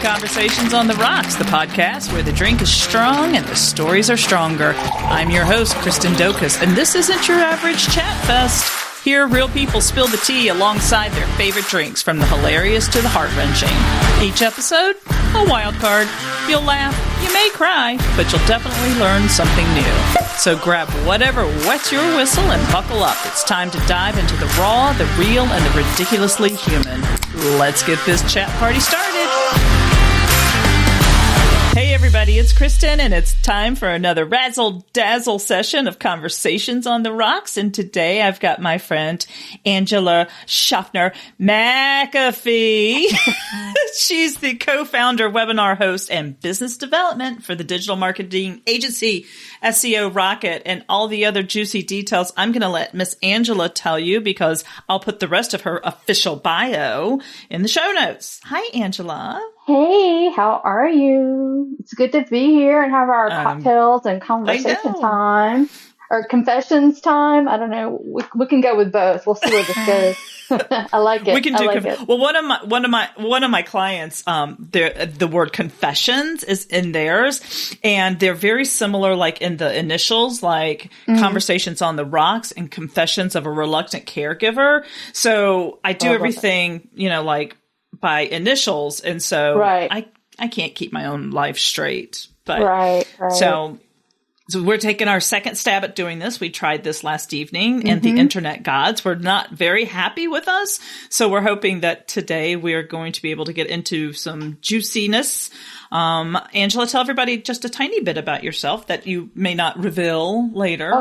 Conversations on the Rocks, the podcast where the drink is strong and the stories are stronger. I'm your host, Kristen Dokas, and this isn't your average chat fest. Here, real people spill the tea alongside their favorite drinks, from the hilarious to the heart-wrenching. Each episode, a wild card. You'll laugh, you may cry, but you'll definitely learn something new. So grab whatever wets your whistle and buckle up. It's time to dive into the raw, the real, and the ridiculously human. Let's get this chat party started. Hey everybody, it's Kristen, and it's time for another razzle-dazzle session of Conversations on the Rocks. And today I've got my friend Angela Shoffner McAfee. She's the co-founder, webinar host, and business development for the digital marketing agency SEO Rocket, and all the other juicy details I'm going to let Miss Angela tell you, because I'll put the rest of her official bio in the show notes. Hi, Angela. Hey, how are you? It's good to be here and have our cocktails and conversation time, or confessions time. I don't know. We can go with both. We'll see where this goes. I like it. We can do it. Well, one of my clients, the word confessions is in theirs, and they're very similar, like in the initials, like Conversations on the Rocks and Confessions of a Reluctant Caregiver. So I do everything, like by initials, and so I can't keep my own life straight. But so we're taking our second stab at doing this. We tried this last evening, and the internet gods were not very happy with us. So we're hoping that today we are going to be able to get into some juiciness. Angela, tell everybody just a tiny bit about yourself that you may not reveal later.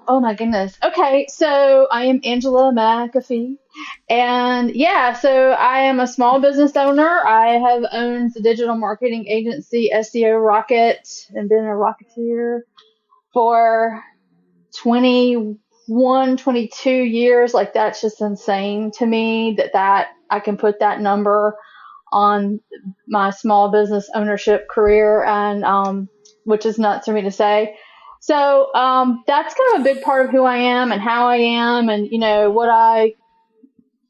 Oh my goodness. Okay. So I am Angela McAfee. And so I am a small business owner. I have owned the digital marketing agency SEO Rocket and been a Rocketeer for 21, 22 years. Like, that's just insane to me that I can put that number on my small business ownership career, and which is nuts for me to say. So that's kind of a big part of who I am and how I am, and what I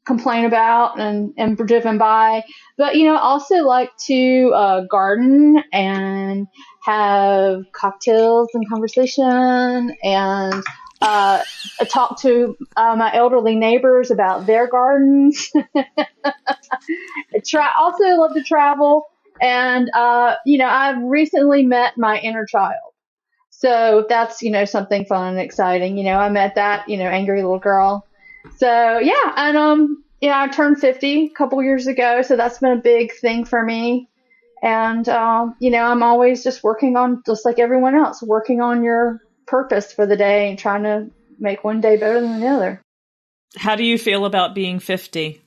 complain about and am driven by. But also like to garden and have cocktails and conversation, and talk to my elderly neighbors about their gardens. Also love to travel, and I've recently met my inner child. So that's, something fun and exciting. I met that, angry little girl. So and I turned 50 a couple years ago, so that's been a big thing for me. And I'm always just working on, just like everyone else, working on your purpose for the day and trying to make one day better than the other. How do you feel about being 50?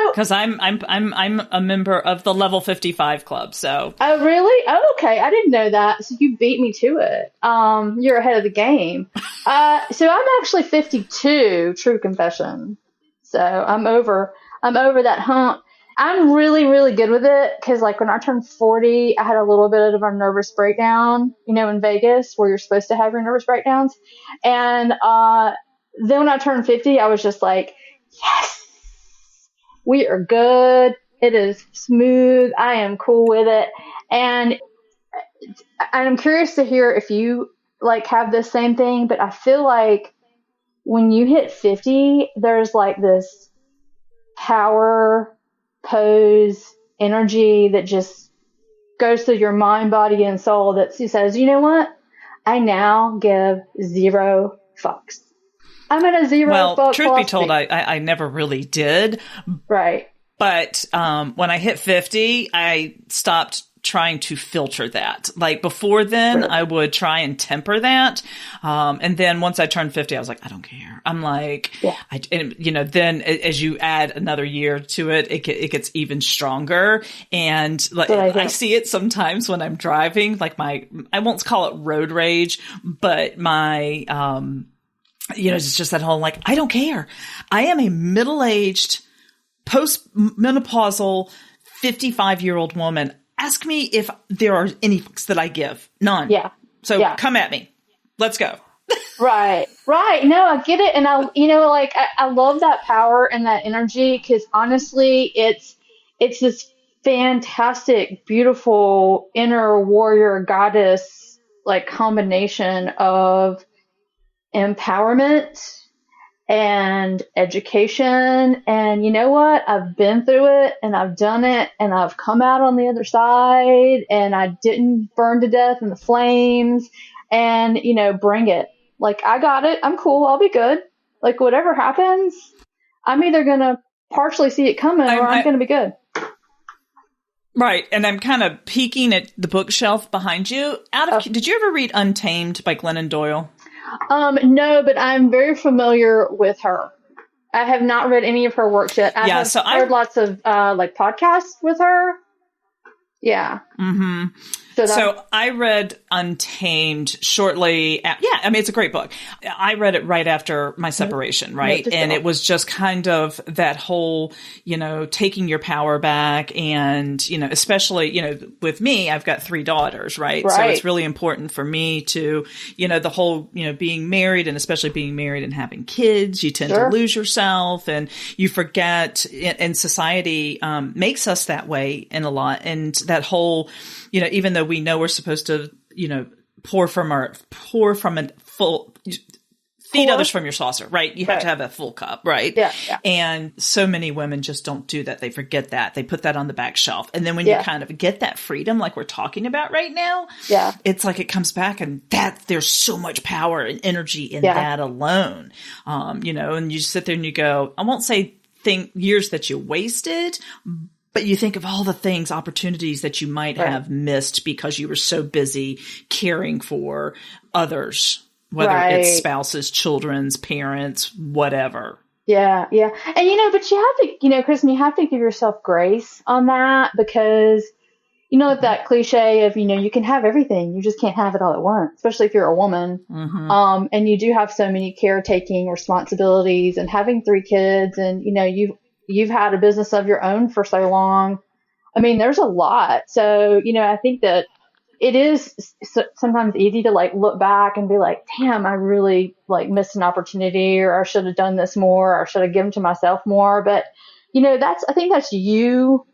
Because I'm a member of the Level 55 Club, so. Oh, really? Oh, okay. I didn't know that. So you beat me to it. You're ahead of the game. So I'm actually 52, true confession. So I'm over that hump. I'm really, really good with it, because like when I turned 40, I had a little bit of a nervous breakdown, in Vegas, where you're supposed to have your nervous breakdowns. And then when I turned 50, I was just like, yes. We are good. It is smooth. I am cool with it. And I'm curious to hear if you like have this same thing, but I feel like when you hit 50, there's like this power, pose, energy that just goes through your mind, body, and soul that says, you know what? I now give zero fucks. I'm in a zero fuck truth philosophy. Be told, I never really did. Right. But when I hit 50, I stopped trying to filter that. Like before then, I would try and temper that. And then once I turned 50, I was like, I don't care. I'm like, then as you add another year to it, it gets even stronger. And like, I see it sometimes when I'm driving, like I won't call it road rage, but my, it's just that whole, like, I don't care. I am a middle-aged, post-menopausal, 55-year-old woman. Ask me if there are any fucks that I give. None. Yeah. So come at me. Let's go. Right. No, I get it. And I love that power and that energy, because honestly, it's this fantastic, beautiful inner warrior goddess like combination of empowerment and education. And you know what? I've been through it and I've done it and I've come out on the other side and I didn't burn to death in the flames and, bring it. Like, I got it. I'm cool. I'll be good. Like, whatever happens, I'm either going to partially see it coming or I'm going to be good. Right. And I'm kind of peeking at the bookshelf behind you. Did you ever read Untamed by Glennon Doyle? No, but I'm very familiar with her. I have not read any of her works yet. I have heard lots of like podcasts with her. Yeah. Mm-hmm. So I read Untamed shortly. It's a great book. I read it right after my separation, right? And it was just kind of that whole, taking your power back. And, especially, with me, I've got 3 daughters, right? So it's really important for me to, the whole, being married and especially being married and having kids, you tend to lose yourself and you forget, and society makes us that way in a lot. And that whole, even though we know we're supposed to, pour from a full, feed others from your saucer, right? You have to have a full cup, right? Yeah. And so many women just don't do that. They forget that. They put that on the back shelf. And then when you kind of get that freedom, like we're talking about right now, it's like it comes back and there's so much power and energy in that alone. And you sit there and you go, I won't say years that you wasted, but you think of all the things, opportunities that you might have missed because you were so busy caring for others, whether it's spouses, children's, parents, whatever. Yeah. And, but you have to, Kristen, you have to give yourself grace on that because, that cliche of, you can have everything. You just can't have it all at once, especially if you're a woman. Mm-hmm. And you do have so many caretaking responsibilities and having 3 kids and, you've had a business of your own for so long. I mean, there's a lot. So, I think that it is sometimes easy to like look back and be like, damn, I really like missed an opportunity or I should have done this more or I should have given to myself more. But, I think that's you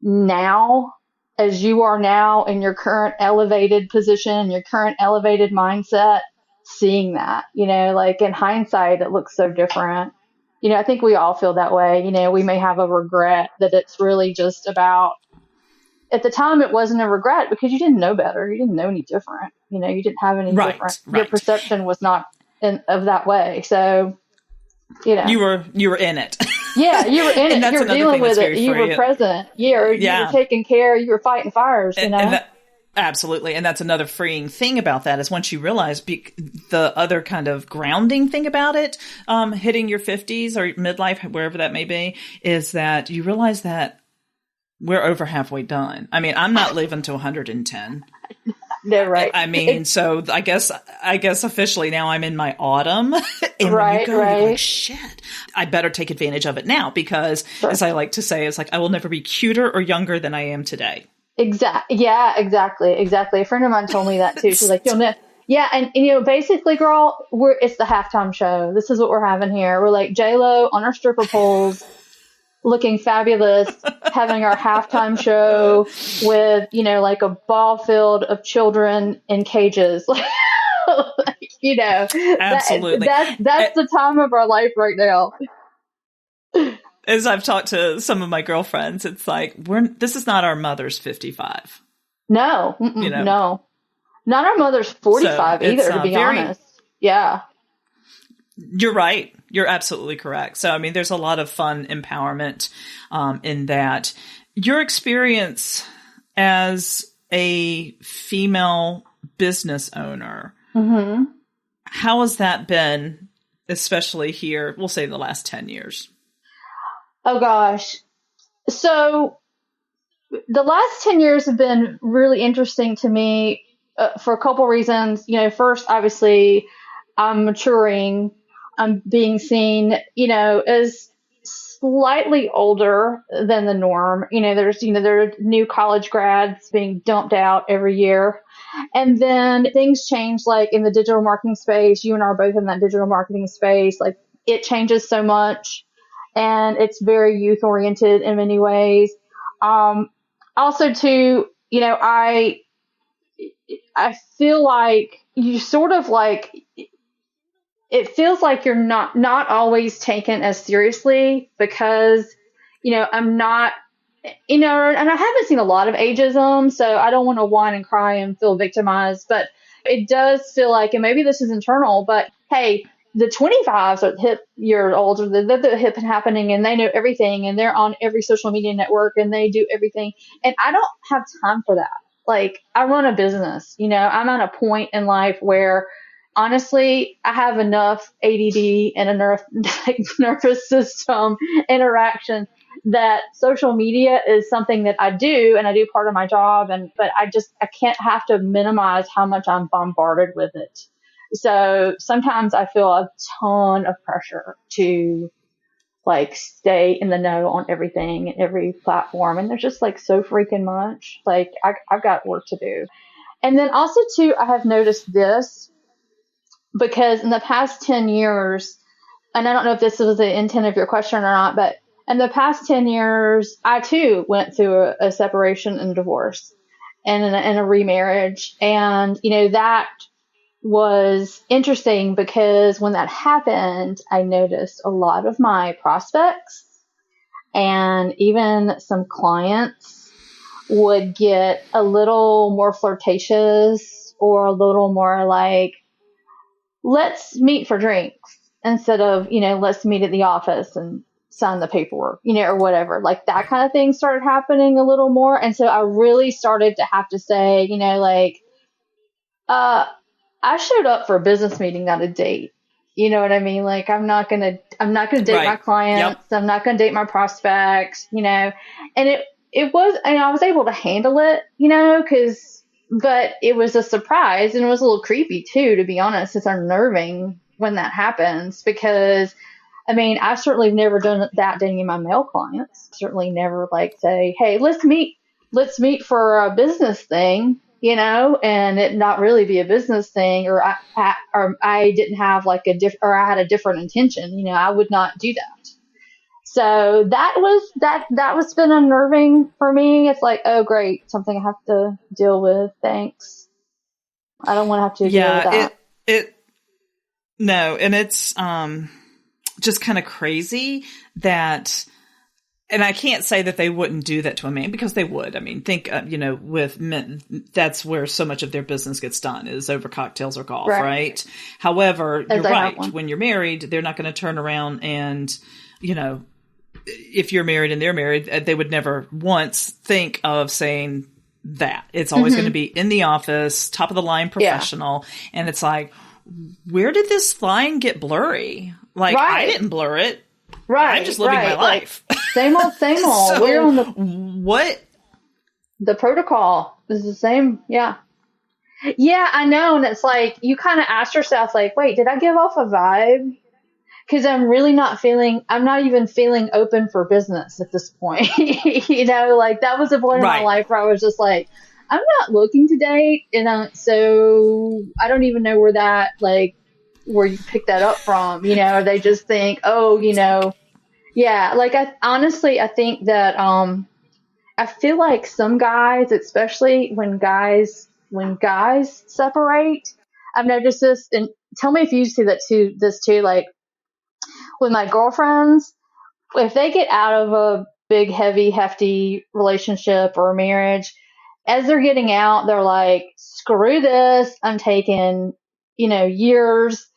now as you are now in your current elevated position, your current elevated mindset, seeing that, like in hindsight, it looks so different. I think we all feel that way. We may have a regret that it's really just about, at the time it wasn't a regret because you didn't know better. You didn't know any different. You didn't have any different. Right. Your perception was not of that way. So, You were in it. Yeah, you were in it. You were dealing with it. You were present. You were taking care. You were fighting fires, Absolutely. And that's another freeing thing about that is once you realize the other kind of grounding thing about it, hitting your 50s or midlife, wherever that may be, is that you realize that we're over halfway done. I mean, I'm not living to 110. No, right. I mean, so I guess officially now I'm in my autumn. And when you go, you're like, shit, I better take advantage of it now because as I like to say, it's like, I will never be cuter or younger than I am today. Yeah, exactly. A friend of mine told me that too. She's like, you'll know. Yeah. And, basically, girl, it's the halftime show. This is what we're having here. We're like J-Lo on our stripper poles, looking fabulous, having our halftime show with, like a ball field of children in cages. Absolutely. That's the time of our life right now. As I've talked to some of my girlfriends, it's like, this is not our mother's 55. No, no. Not our mother's 45 either, to be honest. Yeah. You're right. You're absolutely correct. So, I mean, there's a lot of fun empowerment in that. Your experience as a female business owner, how has that been, especially here, we'll say the last 10 years? Oh, gosh. So the last 10 years have been really interesting to me for a couple reasons. First, obviously, I'm maturing. I'm being seen, as slightly older than the norm. There are new college grads being dumped out every year. And then things change, like in the digital marketing space. You and I are both in that digital marketing space. Like it changes so much. And it's very youth oriented in many ways. also too, I feel like you sort of like, it feels like you're not always taken as seriously because, I'm not, and I haven't seen a lot of ageism, so I don't want to whine and cry and feel victimized, but it does feel like, and maybe this is internal, but hey, the 25s or the hip year olds or the hip and happening, and they know everything, and they're on every social media network, and they do everything, and I don't have time for that. Like, I run a business, I'm at a point in life where honestly, I have enough ADD and a nervous system interaction that social media is something that I do, and I do part of my job, but I can't have to minimize how much I'm bombarded with it. So sometimes I feel a ton of pressure to like stay in the know on everything and every platform. And there's just like so freaking much. Like I've got work to do. And then also too, I have noticed this because in the past 10 years, and I don't know if this was the intent of your question or not, but in the past 10 years, I too went through a separation and divorce and a remarriage. And, that was interesting because when that happened, I noticed a lot of my prospects and even some clients would get a little more flirtatious or a little more like, let's meet for drinks instead of, let's meet at the office and sign the paperwork, or whatever. Like that kind of thing started happening a little more. And so I really started to have to say, I showed up for a business meeting, not a date. You know what I mean? Like I'm not going to date my clients. Yep. I'm not going to date my prospects, and it was, and I was able to handle it, but it was a surprise and it was a little creepy too, to be honest. It's unnerving when that happens because I certainly have never done that to any of my male clients. Certainly never like say, hey, let's meet for a business thing, and it not really be a business thing, or I didn't have like or I had a different intention, I would not do that. So that was been unnerving for me. It's like, oh great, something I have to deal with. Thanks. I don't want to have to deal with that. No, and it's just kind of crazy that, and I can't say that they wouldn't do that to a man because they would. Think, with men, that's where so much of their business gets done is over cocktails or golf, right? However, you're right. When you're married, they're not going to turn around and, if you're married and they're married, they would never once think of saying that. It's always going to be in the office, top of the line professional. Yeah. And it's like, where did this line get blurry? Like, I didn't blur it. Right. I'm just living my life. Like, same old. So we're on the protocol is the same. Yeah. Yeah, I know. And it's like, you kind of ask yourself like, wait, did I give off a vibe? Because I'm not even feeling open for business at this point. Like that was a point in my life where I was just like, I'm not looking to date. And so I don't even know where you pick that up from, or they just think, oh, yeah. Like I think that, I feel like some guys, especially when guys separate, I've noticed this, and tell me if you see this too, like, with my girlfriends, if they get out of a big, heavy, hefty relationship or marriage, as they're getting out, they're like, screw this. I'm taking, years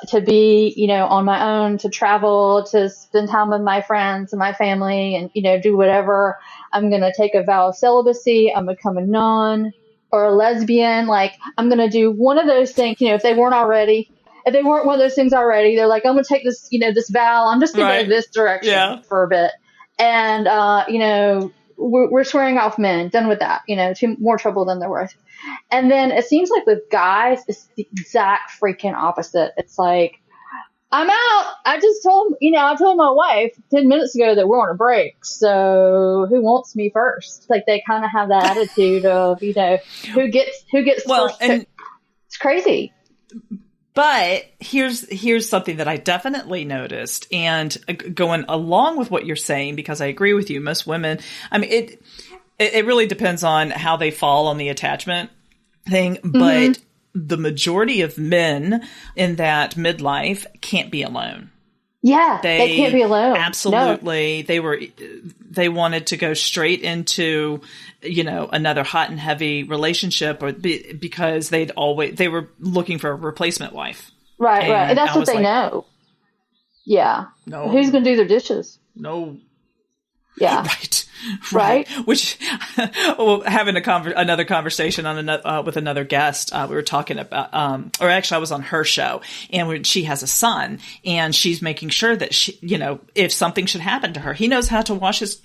to be, on my own, to travel, to spend time with my friends and my family and, do whatever. I'm going to take a vow of celibacy. I'm become a nun or a lesbian. Like, I'm going to do one of those things, if they weren't one of those things already, they're like, I'm going to take this, this vow. I'm just going to go this direction for a bit. And, we're swearing off men, done with that, more trouble than they're worth. And then it seems like with guys, it's the exact freaking opposite. It's like, I'm out. I told my wife 10 minutes ago that we're on a break. So who wants me first? Like they kind of have that attitude of, who gets first. And it's crazy. But here's something that I definitely noticed, and going along with what you're saying, because I agree with you. Most women, it really depends on how they fall on the attachment thing. But the majority of men in that midlife can't be alone. Yeah, they can't be alone. Absolutely. No. They wanted to go straight into, another hot and heavy relationship because they were looking for a replacement wife. Right. And that's what they know. Yeah. No. Who's going to do their dishes? No. Yeah. Right. Which, having another conversation on with another guest, we were talking about, or actually I was on her show, and when she has a son, and she's making sure that she, if something should happen to her, he knows how to wash his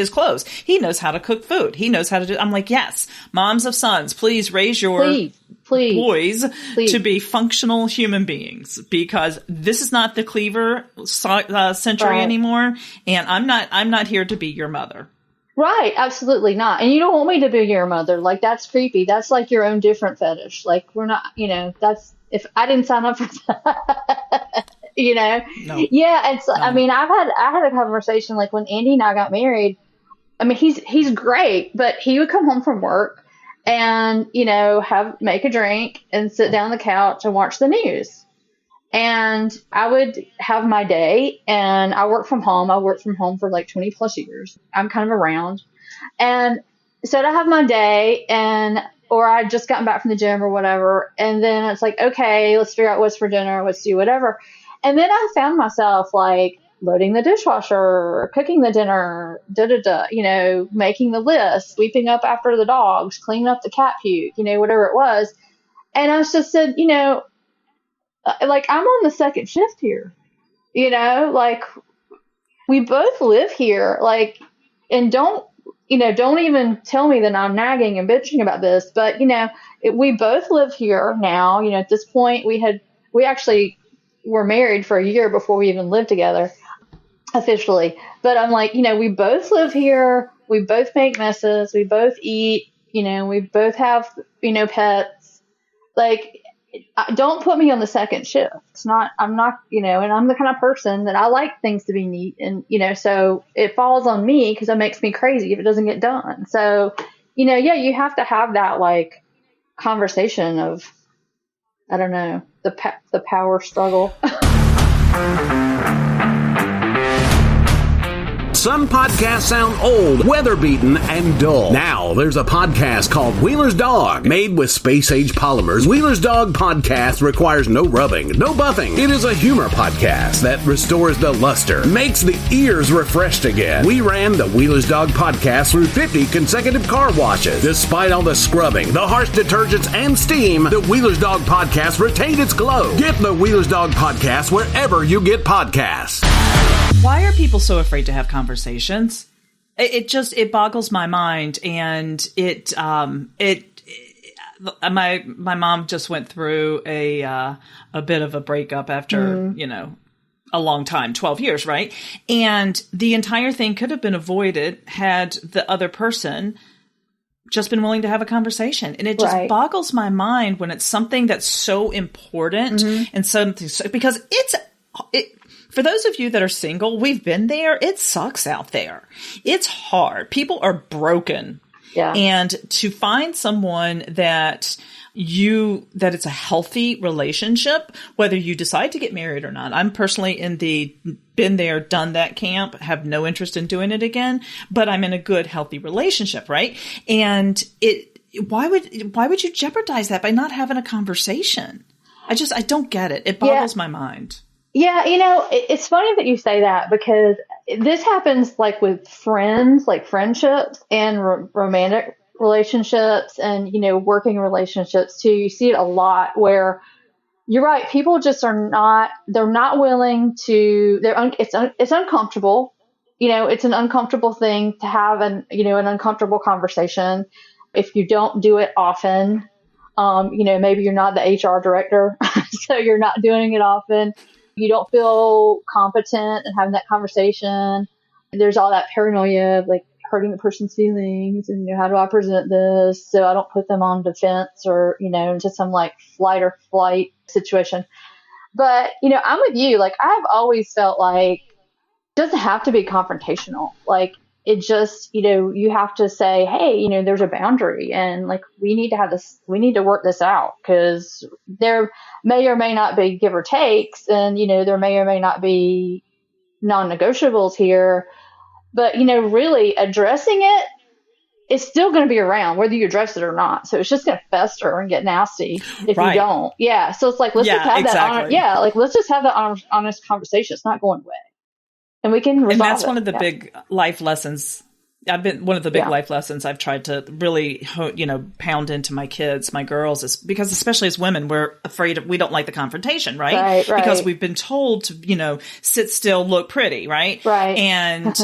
clothes. He knows how to cook food. He knows how to do. I'm like, yes, moms of sons, please raise your boys to be functional human beings, because this is not the Cleaver century anymore, and I'm not here to be your mother. Right, absolutely not. And you don't want me to be your mother. Like, that's creepy. That's like your own different fetish. Like, we're not, that's, if I didn't sign up for that, No. Yeah, and so, no. I mean, I had a conversation, like, when Andy and I got married. I mean, he's great, but he would come home from work and, make a drink and sit down on the couch and watch the news. And I would have my day, and I work from home. I worked from home for like 20 plus years. I'm kind of around. And so I'd have my day, or I'd just gotten back from the gym or whatever. And then it's like, okay, let's figure out what's for dinner. Let's do whatever. And then I found myself like loading the dishwasher, cooking the dinner, making the list, sweeping up after the dogs, cleaning up the cat puke, whatever it was. And I just said, like, I'm on the second shift here, like, we both live here, like, and don't even tell me that I'm nagging and bitching about this, but, we both live here now. At this point we actually were married for a year before we even lived together officially. But I'm like, we both live here. We both make messes. We both eat, we both have, pets. Like, don't put me on the second shift. I'm not, and I'm the kind of person that I like things to be neat, and, so it falls on me because it makes me crazy if it doesn't get done. So, you have to have that, like, conversation of, I don't know, the power struggle. Some podcasts sound old, weather-beaten, and dull. Now, there's a podcast called Wheeler's Dog. Made with space-age polymers, Wheeler's Dog podcast requires no rubbing, no buffing. It is a humor podcast that restores the luster, makes the ears refreshed again. We ran the Wheeler's Dog podcast through 50 consecutive car washes. Despite all the scrubbing, the harsh detergents, and steam, the Wheeler's Dog podcast retained its glow. Get the Wheeler's Dog podcast wherever you get podcasts. Why are people so afraid to have conversations? It boggles my mind. And my mom just went through a bit of a breakup after, a long time, 12 years, right? And the entire thing could have been avoided had the other person just been willing to have a conversation. And it just boggles my mind when it's something that's so important and something, because for those of you that are single, we've been there. It sucks out there. It's hard. People are broken. Yeah. And to find someone that it's a healthy relationship, whether you decide to get married or not. I'm personally in the been there, done that camp, have no interest in doing it again, but I'm in a good, healthy relationship, right? And why would you jeopardize that by not having a conversation? I don't get it. It boggles my mind. Yeah, it's funny that you say that, because this happens like with friends, like friendships and romantic relationships and, working relationships too. You see it a lot where you're right. People just they're not willing to, it's uncomfortable. It's an uncomfortable thing to have an uncomfortable conversation. If you don't do it often, maybe you're not the HR director, so you're not doing it often. You don't feel competent in having that conversation. There's all that paranoia of like hurting the person's feelings and how do I present this so I don't put them on defense or, into some like flight or flight situation. But, I'm with you. Like, I've always felt like it doesn't have to be confrontational. Like, it just, you have to say, hey, there's a boundary, and like, we need to work this out, because there may or may not be give or takes, and, there may or may not be non-negotiables here, but, really addressing it, it's still going to be around whether you address it or not. So it's just going to fester and get nasty if you don't. Yeah. So it's like, let's just have that. Let's just have that honest conversation. It's not going away, and we can resolve it. And that's one of the big life lessons. One of the big life lessons I've tried to really, pound into my kids, my girls, is because, especially as women, we're afraid we don't like the confrontation, right? Right. Because we've been told to, sit still, look pretty, right? Right. And,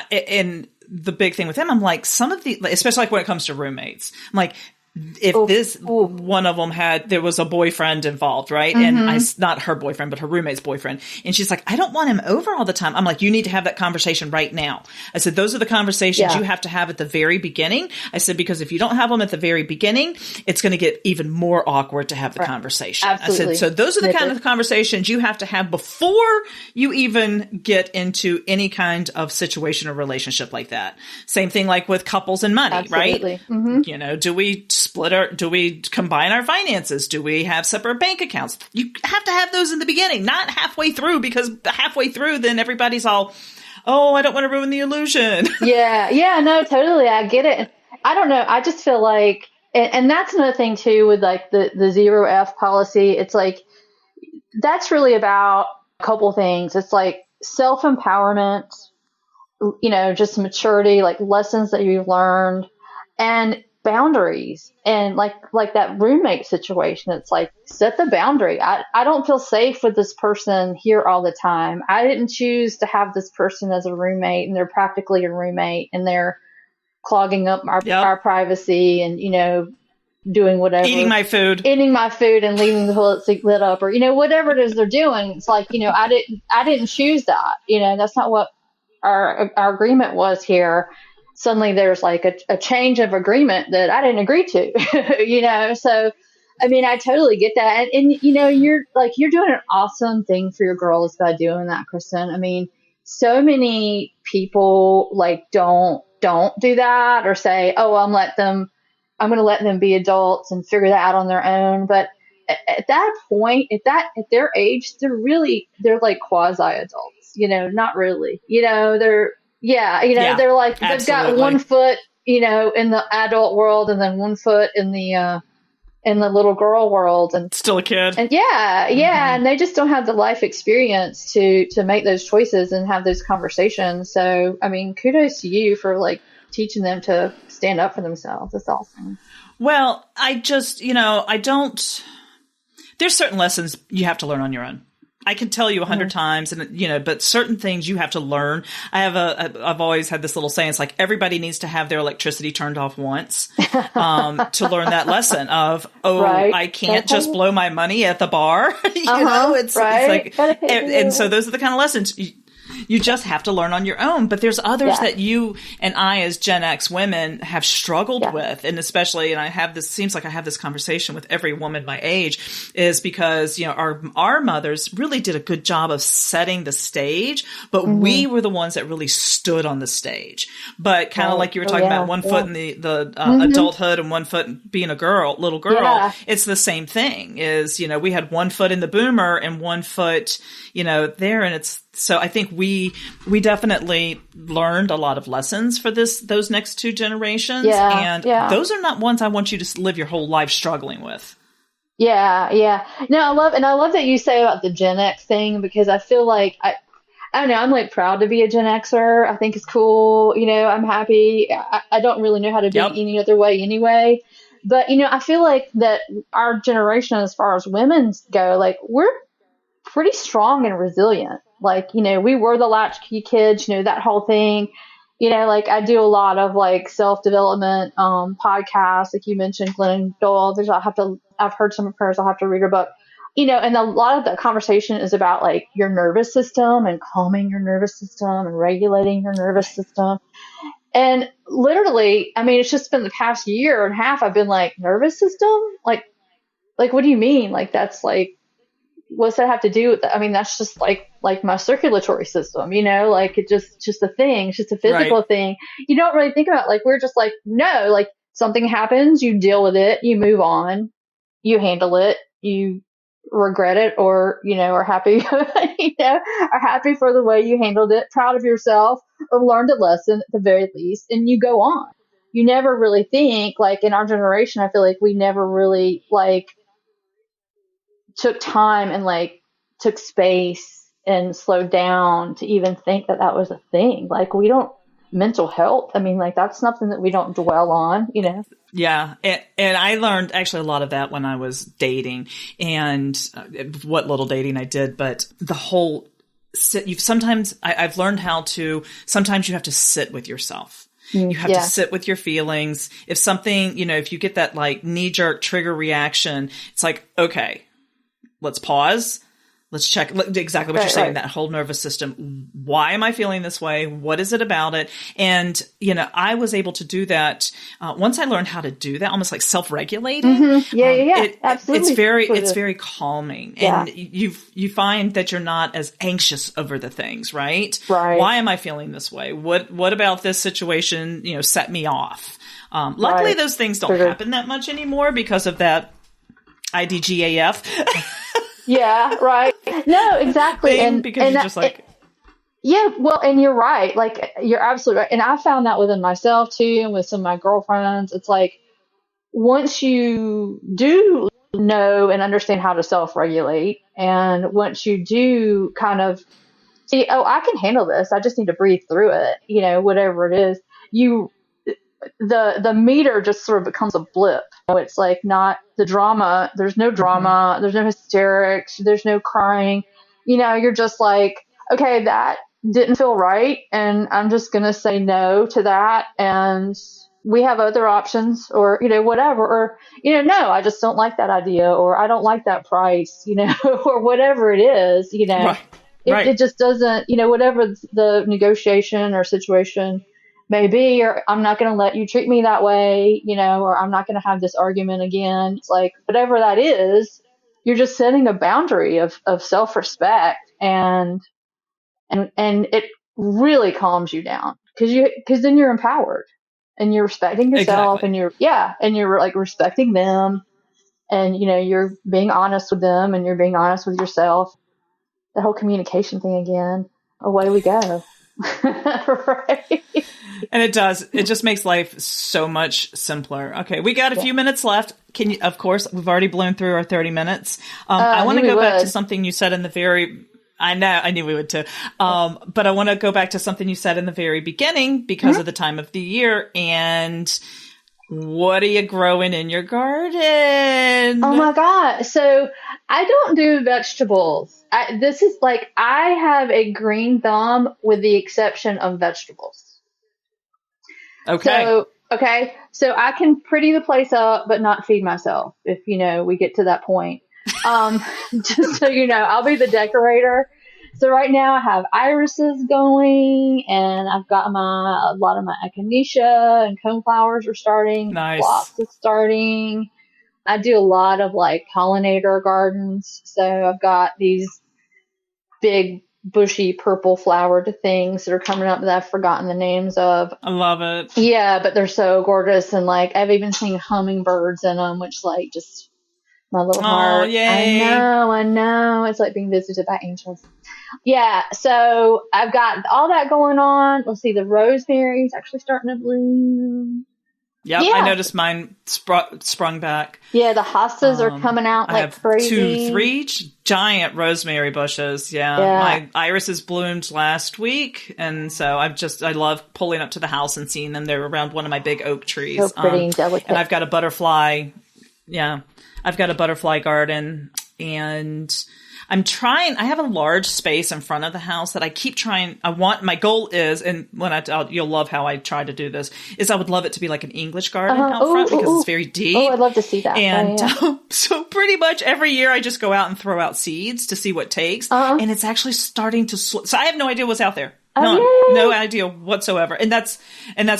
and the big thing with them, I'm like, especially like when it comes to roommates, I'm like, if one of them there was a boyfriend involved, right? And not her boyfriend, but her roommate's boyfriend. And she's like, I don't want him over all the time. I'm like, you need to have that conversation right now. I said, those are the conversations you have to have at the very beginning. I said, because if you don't have them at the very beginning, it's going to get even more awkward to have the conversation. Absolutely. I said, so those are the kind of conversations you have to have before you even get into any kind of situation or relationship like that. Same thing like with couples and money, right? Do we do we combine our finances? Do we have separate bank accounts? You have to have those in the beginning, not halfway through, because halfway through, then everybody's all, oh, I don't want to ruin the illusion. Yeah, no, totally. I get it. I don't know. I just feel like, and that's another thing too, with like the 0F policy. It's like, that's really about a couple things. It's like self-empowerment, just maturity, like lessons that you've learned, and boundaries. And like that roommate situation, it's like, set the boundary. I don't feel safe with this person here all the time. I didn't choose to have this person as a roommate, and they're practically a roommate, and they're clogging up our privacy, and doing whatever, eating my food and leaving the toilet seat lit up, or whatever it is they're doing. It's like, I didn't choose that. That's not what our agreement was here. Suddenly there's like a change of agreement that I didn't agree to, so, I mean, I totally get that. And you're doing an awesome thing for your girls by doing that, Kristen. I mean, so many people don't do that, or say, oh, I'm going to let them be adults and figure that out on their own. But at that point, at their age, they're like quasi adults, not really, they're like, they've got 1 foot, in the adult world, and then 1 foot in the little girl world, and still a kid. And and they just don't have the life experience to make those choices and have those conversations. So, I mean, kudos to you for teaching them to stand up for themselves. That's awesome. Well, I just, there's certain lessons you have to learn on your own. I can tell you 100 times, and but certain things you have to learn. I've always had this little saying. It's like, everybody needs to have their electricity turned off once to learn that lesson of, I can't just blow my money at the bar. It's like, and so those are the kind of lessons you just have to learn on your own. But there's others that you and I, as Gen X women, have struggled with. And especially, and seems like I have this conversation with every woman my age, is because, our mothers really did a good job of setting the stage, but we were the ones that really stood on the stage. But kind of like you were talking about 1 foot in the adulthood and 1 foot being a little girl. Yeah. It's the same thing is, we had 1 foot in the boomer and 1 foot, there. And so I think we definitely learned a lot of lessons for those next two generations. And those are not ones I want you to live your whole life struggling with. Yeah. No, I love that you say about the Gen X thing, because I feel like I don't know, I'm proud to be a Gen Xer. I think it's cool. I'm happy. I don't really know how to be any other way anyway. But, I feel like that our generation, as far as women go, we're pretty strong and resilient. We were the latchkey kids, that whole thing. I do a lot of self-development podcasts, like you mentioned, Glennon Doyle. I've heard some of hers. I'll have to read her book. And a lot of the conversation is about your nervous system and calming your nervous system and regulating your nervous system. And literally, I mean, it's just been the past year and a half, I've been nervous system? What do you mean? That's what's that have to do with that? I mean, that's just like my circulatory system, like it just a thing. It's just a physical thing. You don't really think about it. Like, we're just like, no, like something happens, you deal with it, you move on, you handle it, you regret it, or, are happy, are happy for the way you handled it, proud of yourself, or learned a lesson at the very least, and you go on. You never really think, like in our generation, I feel like we never really like took time and like took space and slowed down to even think that was a thing. Like, we don't, mental health, I mean, like, that's something that we don't dwell on, Yeah. And I learned actually a lot of that when I was dating, and what little dating I did, but the whole I've learned sometimes you have to sit with yourself. You have to sit with your feelings. If something, if you get that like knee-jerk trigger reaction, it's like, okay, let's pause. Let's check exactly what you're saying, that whole nervous system. Why am I feeling this way? What is it about it? And, I was able to do that once I learned how to do that, almost like self-regulating. Mm-hmm. Yeah. Absolutely. It's very calming. Yeah. And you find that you're not as anxious over the things, right? Right. Why am I feeling this way? What about this situation, set me off? Luckily, those things don't happen that much anymore because of that IDGAF. Yeah, right. No, exactly. And because you're just like, yeah, well, and you're right. Like, you're absolutely right. And I found that within myself too, and with some of my girlfriends. It's like, once you do know and understand how to self-regulate, and once you do kind of see, oh, I can handle this, I just need to breathe through it, whatever it is, the meter just sort of becomes a blip. It's like not the drama. There's no drama. There's no hysterics. There's no crying. You're just like, okay, that didn't feel right, and I'm just going to say no to that. And we have other options, or, whatever, or, no, I just don't like that idea, or I don't like that price, or whatever it is, It just doesn't, whatever the negotiation or situation maybe, or I'm not going to let you treat me that way, or I'm not going to have this argument again. It's like, whatever that is, you're just setting a boundary of self-respect, and it really calms you down, because then you're empowered, and you're respecting yourself, and you're like respecting them, and, you're being honest with them, and you're being honest with yourself. The whole communication thing again, away we go. Right. And it just makes life so much simpler. Okay, we got a few minutes left. Of course, we've already blown through our 30 minutes. I want to go back to something you said in the very, I knew we would too. But I want to go back to something you said in the very beginning because of the time of the year. And what are you growing in your garden? Oh my God. So I don't do vegetables. I have a green thumb with the exception of vegetables. Okay. So I can pretty the place up, but not feed myself if, we get to that point. Just so you know, I'll be the decorator. So right now I have irises going, and I've got a lot of my echinacea and coneflowers are starting. Nice. Phlox is starting. I do a lot of like pollinator gardens. So I've got these big bushy purple flowered things that are coming up that I've forgotten the names of. I love it. Yeah, but they're so gorgeous, and like I've even seen hummingbirds in them, which like just my little heart. Yay. I know. It's like being visited by angels. Yeah, so I've got all that going on. Let's see, the rosemary's actually starting to bloom. Yep, yeah. I noticed mine sprung back. Yeah, the hostas are coming out like crazy. 3 giant rosemary bushes. Yeah, my irises bloomed last week, and so I love pulling up to the house and seeing them. They're around one of my big oak trees. So pretty and delicate. And I've got a butterfly. Yeah, I've got a butterfly garden, and I have a large space in front of the house that I keep trying. My goal is, and you'll love how I try to do this, is I would love it to be like an English garden out front because it's very deep. Oh, I'd love to see that. And so pretty much every year I just go out and throw out seeds to see what takes. And it's actually starting to, so I have no idea what's out there. No idea whatsoever. And that's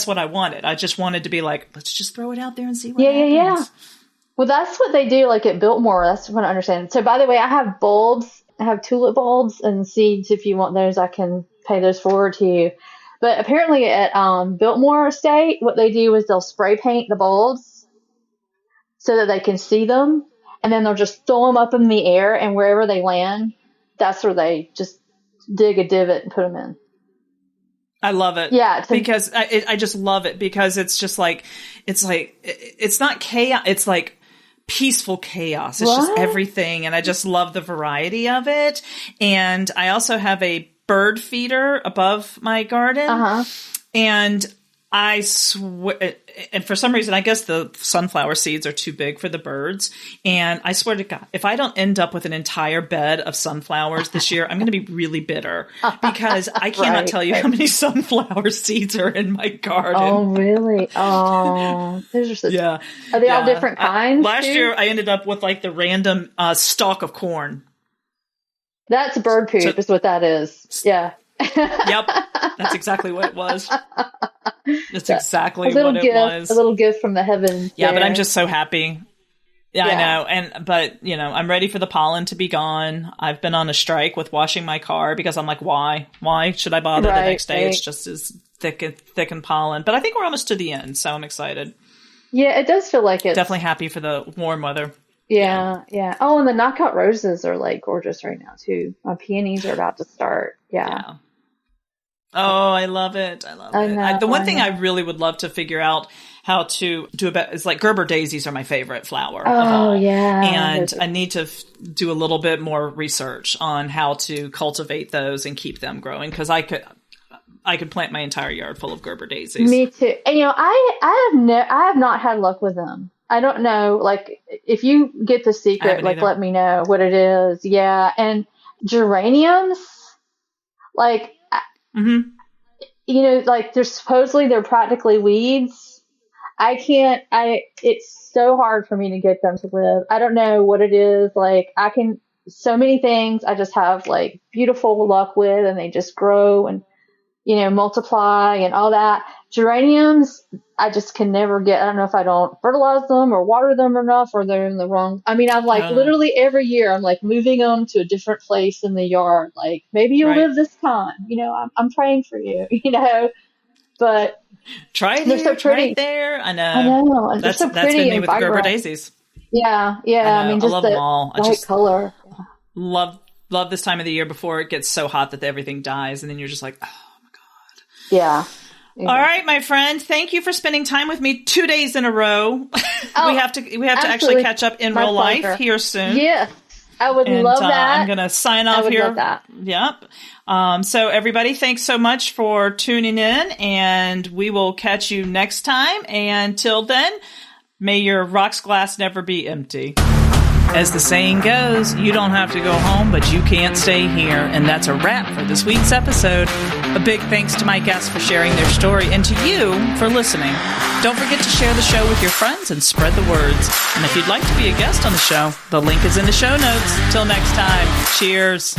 what I wanted. I just wanted to be like, let's just throw it out there and see what happens. Well, that's what they do, like at Biltmore. That's what I understand. So, by the way, I have bulbs. I have tulip bulbs and seeds. If you want those, I can pay those forward to you. But apparently at Biltmore Estate, what they do is they'll spray paint the bulbs so that they can see them. And then they'll just throw them up in the air, and wherever they land, that's where they just dig a divot and put them in. I love it. Yeah. Because I just love it because it's just like, it's not chaos. It's like peaceful chaos. It's just everything. And I just love the variety of it. And I also have a bird feeder above my garden. And I swear, and for some reason, I guess the sunflower seeds are too big for the birds. And I swear to God, if I don't end up with an entire bed of sunflowers this year, I'm going to be really bitter because I cannot tell you how many sunflower seeds are in my garden. Oh, really? Oh, those are such, are they all different kinds? Last year, I ended up with like the random stalk of corn. That's bird poop is what that is. Yeah. Yep. That's exactly what it was. That's exactly what it was. A little gift from the heavens. Yeah, but I'm just so happy. Yeah, I know. But I'm ready for the pollen to be gone. I've been on a strike with washing my car because I'm like, why? Why should I bother the next day? It's just as thick and pollen. But I think we're almost to the end, so I'm excited. Yeah, it does feel like it. Definitely happy for the warm weather. Yeah. Oh, and the knockout roses are like gorgeous right now too. My peonies are about to start. Yeah. Oh, I love it. I love it. The one thing I really would love to figure out how to do about is like Gerber daisies are my favorite flower. Oh, yeah. And I need to do a little bit more research on how to cultivate those and keep them growing because I could plant my entire yard full of Gerber daisies. Me too. And I have not had luck with them. I don't know. Like if you get the secret, like let me know what it is. Yeah. And geraniums, like, like they're practically weeds. It's so hard for me to get them to live. I don't know what it is. Like so many things I just have like beautiful luck with and they just grow and, multiply and all that. Geraniums, I just can never get. I don't know if I don't fertilize them or water them enough or they're in the wrong. I mean, I'm like literally every year I'm like moving them to a different place in the yard. Like maybe you'll live this time. I'm praying for you. But they're so pretty there. I know. And that's so pretty that's been me with the Gerber vibrant. Daisies. Yeah. I mean, just I love the them all. white color. Love this time of the year before it gets so hot that everything dies, and then you're just like, oh my God. Yeah. Exactly. All right, my friend. Thank you for spending time with me 2 days in a row. We have to actually catch up in real life here soon. Yes, I would love that. I'm going to sign off here. Love that. Yep. So everybody, thanks so much for tuning in, and we will catch you next time. And till then, may your rocks glass never be empty. As the saying goes, you don't have to go home, but you can't stay here. And that's a wrap for this week's episode. A big thanks to my guests for sharing their story and to you for listening. Don't forget to share the show with your friends and spread the words. And if you'd like to be a guest on the show, the link is in the show notes. Till next time, cheers.